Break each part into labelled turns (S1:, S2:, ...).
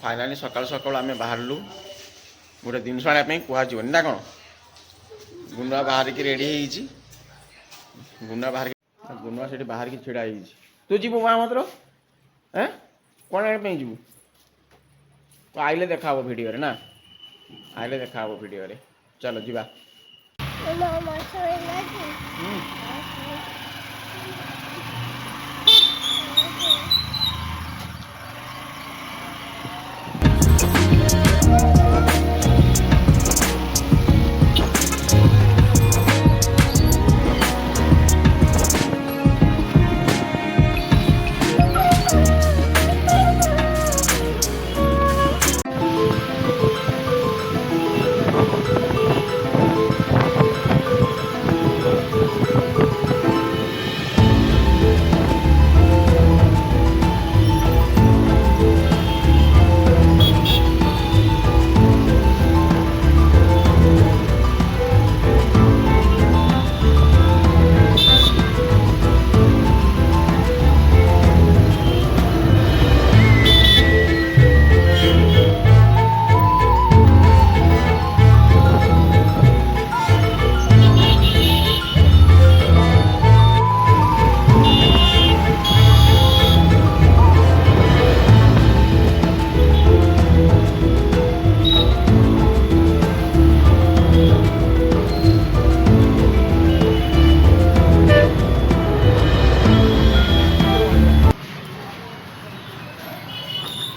S1: Finally सकाल सकाल आम बाहर गोटे जिनस आने कहजन ना कौन गुनुआ बाहर की रेडी गुनुआ से बाहर की छिड़ा तू जीव माँ मतर कौन आने जीव तो आइले देखा भिडियो ना आइले देखा भिडियो चलो जीवा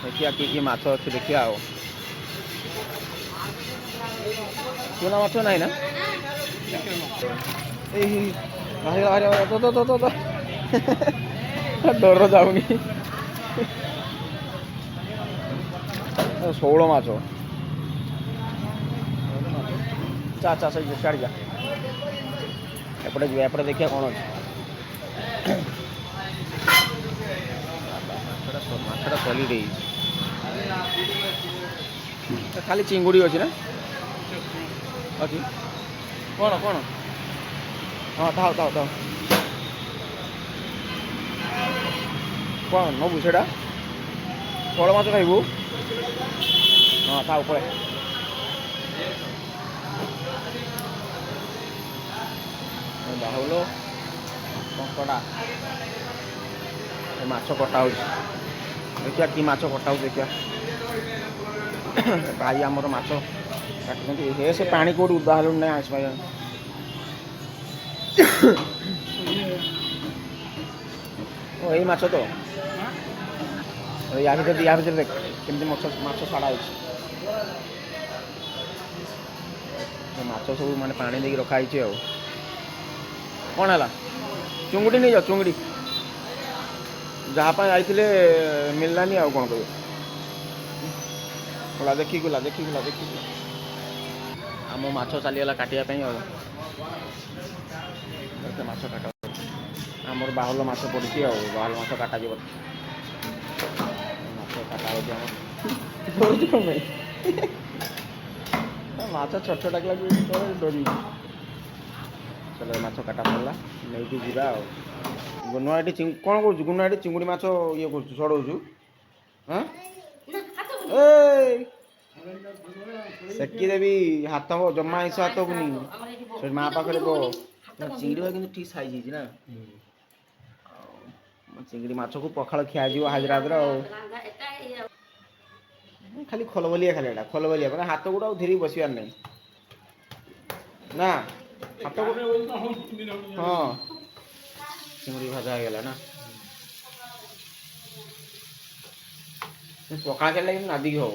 S1: देखिया कि माछ अच्छे देखिया चूना माछ ना ना डर जाऊनी शौल माछ चा चा सही सियाड़ जा एपटे जी एपटे देखिए कौन अच्छे माछटा सॉलिड खाली चिंगुड़ी अच्छी ना अच्छी कौन कौन हाँ थाओ थाओ थाओ कौन नबू से फल माछ खाइबू हाँ थाओ पड़े बाहुल कंकड़ा माछ कटा हो देखिया कि माछ कटा हो देखिया भाई आमर माछ काटुଛନ୍ତି हे से पानी कोड उदा हलु नहीं आस पाए ओ यही माछ तो या भीतर देख केमती माछ छाड़ा हो माछ सब माने पानी देकी रखाई कौन है चुंगुड़ी नहीं जाओ चुंगुड़ी जहाँ जाइए मिललानी आउ कौन कह देखिगला आम माछ चलीगला काटापी माछ काट आमर बाहुल माछ पड़ी बाहुल माछ काटा माछ काटा माछ छोट छोट डरी चलो माछ काटा पड़ा नहीं कि जीवा गुनुआ ये कौन कर गुनुआ ये चिंगुड़ी माछ ये कर छड़ाऊ हाँ सेकीदेवी हाथ हो जमा हिंस हाथ हूनी माँ पाखे चिंगड़ी भाई कि ठीक साइज ना चिंगड़ी माछ को पखाड़ खिया हैदराबाद खाली खोलबलिया खाली खोलबलिया मैंने हाथ गोड़ धीरे बसबार नहीं ना हाथ हाँ चिंगड़ी भजा हो ना पखाड़ खेल नादिक हो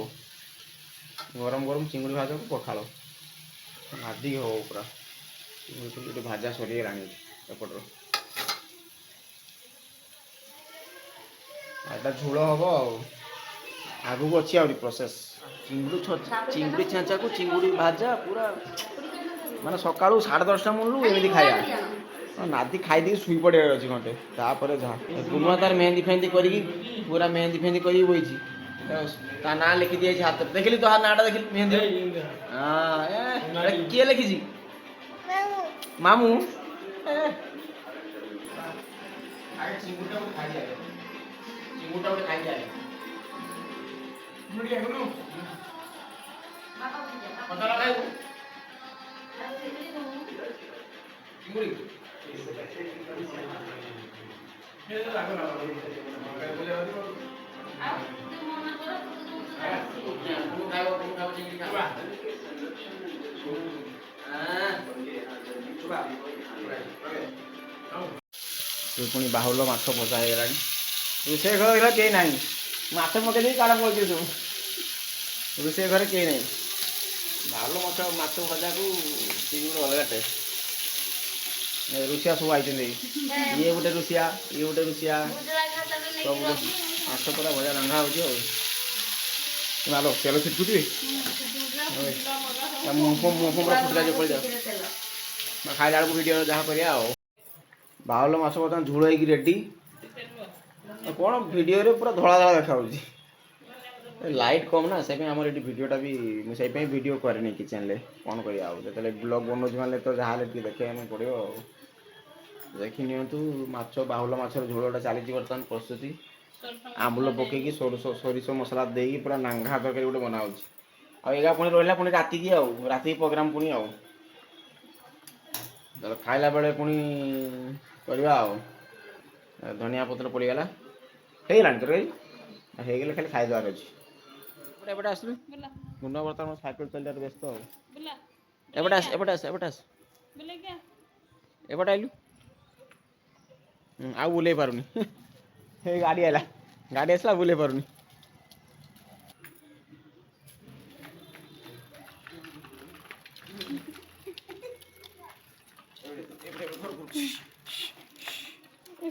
S1: गरम गरम चिंगड़ी भाजा को पखाड़ नादिक हो पूरा चिंगड़ी भाजा सरीगला एपटर एटा झोल हम आगू अच्छी आहरी प्रोसेस चिंगुड़ी छेचा को चिंगुड़ी भाजा पूरा माने सकाळू 10:30 मुलू एमती खाया नाती खाई शुई पड़े अच्छी घंटे तापर जहाँ गुनुआ तार मेहंदी फेहंदी करी पूरा मेहंदी फेहंदी कर बही ता ना लिखि दिए हाथ देखिली तो हाथ नाटा देखिली मेहंदी हाँ किए लिखी मामू चिंगुटा खाई जाए ପୁଣି ବାହୁଲ ମାଛ ଭଜା ହେଇଗଲାଣି। ରୋଷେଇ ଘର କେହି ନାହିଁ, ମାଛ ମତେ ନେଇ କାଳ ପଳେଇ ସବୁ। ରୋଷେଇ ଘରେ କେହି ନାହିଁ। ବାହୁଲ ମାଛ ଭଜାକୁ ଚିଙ୍ଗୁଡ଼ି ଅଲଗା ଟେଷ୍ଟ। ରୁଷିଆ ସବୁ ଆଇଛନ୍ତି, ଇଏ ଗୋଟେ ରୁଷିଆ, ଇଏ ଗୋଟେ ରୁଷିଆ, ସବୁ ମାଛ ପୁରା ଭଜା ରନ୍ଧା ହେଉଛି ଆଉ। ଆଲୋ ତେଲ ଛିଟକୁଛି, ମୁହଁ ପୁରା ଫୁଟିଲା ଯେ ପଳେଇ ଯାଉ। ଖାଇଲା ବେଳକୁ ଭିଡ଼ିଓ ଯାହା କରିବା ଆଉ। ବାହୁଲ ମାଛ ବର୍ତ୍ତମାନ ଝୋଳ ହେଇକି ରେଡ଼ି। କ'ଣ ଭିଡ଼ିଓରେ ପୁରା ଧଳା ଧଳା ଦେଖାଯାଉଛି। ଲାଇଟ୍ କମ୍ ନା, ସେଇପାଇଁ ଆମର ଏଠି ଭିଡ଼ିଓଟା ବି ମୁଁ ସେଇପାଇଁ ଭିଡ଼ିଓ କରେନି କିଚେନ୍ରେ। କ'ଣ କରିବା ଆଉ, ଯେତେବେଳେ ବ୍ଲଗ୍ ବନଉଛି ମାନେ ତ ଯାହାହେଲେ ଟିକେ ଦେଖିବା ପାଇଁ ପଡ଼ିବ ଆଉ। ଦେଖି ନିଅନ୍ତୁ, ମାଛ ବାହୁଲ ମାଛର ଝୋଳଟା ଚାଲିଛି ବର୍ତ୍ତମାନ ପ୍ରସ୍ତୁତି। ଆମ୍ବୁଲ ପକେଇକି ସୋରିଷ ମସଲା ଦେଇକି ପୁରା ନାଙ୍ଘା ତରକାରୀ ଗୋଟେ ବନାହେଉଛି। ଆଉ ଏଇଟା ପୁଣି ରହିଲା ପୁଣି ରାତିକି ଆଉ, ରାତି ପ୍ରୋଗ୍ରାମ୍ ପୁଣି ଆଉ। ଖାଇଲା ବେଳେ ପୁଣି କରିବା ଆଉ। ଧନିଆ ପତ୍ର ପଡ଼ିଗଲା, ହେଇଗଲାଣି ତରକାରୀ। ହେଇଗଲେ ଖାଲି ଖାଇଦେବାର ଅଛି। ଏପଟେ ଆସିଲୁ, ମୁଣ୍ଡ ବର୍ତ୍ତମାନ ସାଇକେଲ ଚଲେଇବାରେ ବ୍ୟସ୍ତ ଆଉ। ଏପଟେ ଆସ, ଏପଟେ ଆସ, ଏପଟେ ଆସ, ଏପଟେ ଆଇଲୁ। ଆଉ ବୁଲେଇ ପାରୁନି, ହେଇ ଗାଡ଼ି ଆଇଲା, ଗାଡ଼ି ଆସିଲା ବୁଲେଇ ପାରୁନି।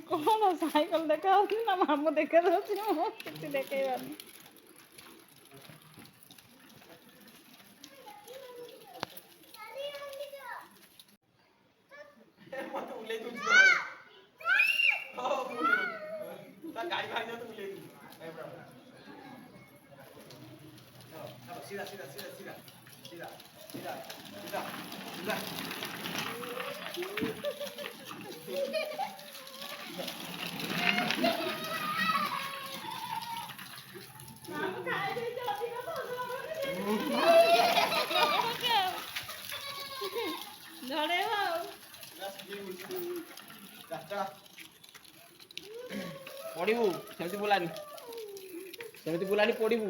S2: କ'ଣ ସାଇକେଲ ଦେଖାଯାଉଛି ନା ମାମୁଁ ଦେଖାଯାଉଛି, ମୁଁ କିଛି ଦେଖେଇବାନି।
S1: ପଡ଼ିବୁ, ସେମିତି ବୁଲାନି, ସେମିତି ବୁଲାନି, ପଡ଼ିବୁ।